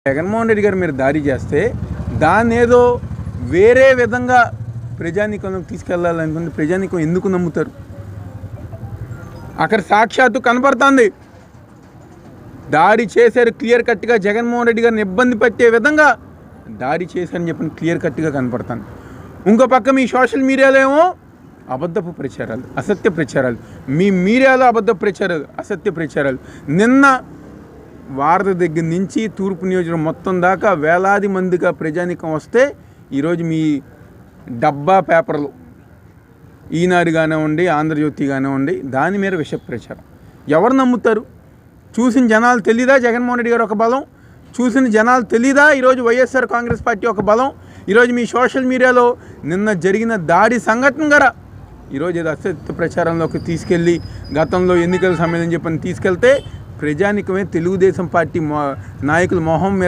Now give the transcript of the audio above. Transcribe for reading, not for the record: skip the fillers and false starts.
జగన్మోహన్ రెడ్డి గారు మీరు దాడి చేస్తే దాన్ని ఏదో వేరే విధంగా ప్రజానీకంలోకి తీసుకెళ్లాలనుకుంటే ప్రజానీకం ఎందుకు నమ్ముతారు? అక్కడ సాక్షాత్తు కనపడుతుంది, దాడి చేశారు క్లియర్ కట్గా, జగన్మోహన్ రెడ్డి గారిని ఇబ్బంది పెట్టే విధంగా దాడి చేశారని చెప్పని క్లియర్ కట్గా కనపడుతుంది. ఇంకో పక్క మీ సోషల్ మీడియాలో ఏమో అబద్ధపు ప్రచారాలు, అసత్య ప్రచారాలు, మీ మీడియాలో అబద్ధపు ప్రచారాలు, అసత్య ప్రచారాలు. నిన్న వారధి దగ్గర నుంచి తూర్పు నియోజకవర్గం మొత్తం దాకా వేలాది మందిగా ప్రజానీకం వస్తే ఈరోజు మీ డబ్బా పేపర్లు ఈనాడు కానివ్వండి, ఆంధ్రజ్యోతి కానివ్వండి, దాని మీద విష ప్రచారం. ఎవరు నమ్ముతారు? చూసిన జనాలు తెలీదా జగన్మోహన్ రెడ్డి గారు ఒక బలం? చూసిన జనాలు తెలీదా ఈరోజు వైఎస్ఆర్ కాంగ్రెస్ పార్టీ ఒక బలం? ఈరోజు మీ సోషల్ మీడియాలో నిన్న జరిగిన దాడి సంఘటన గారా ఈరోజు ఏదో అసత్య ప్రచారంలోకి తీసుకెళ్ళి గతంలో ఎన్నికల సమ్మేళనం చెప్పని తీసుకెళ్తే ప్రజానికమే తెలుగుదేశం పార్టీ నాయకుల మొహం మీద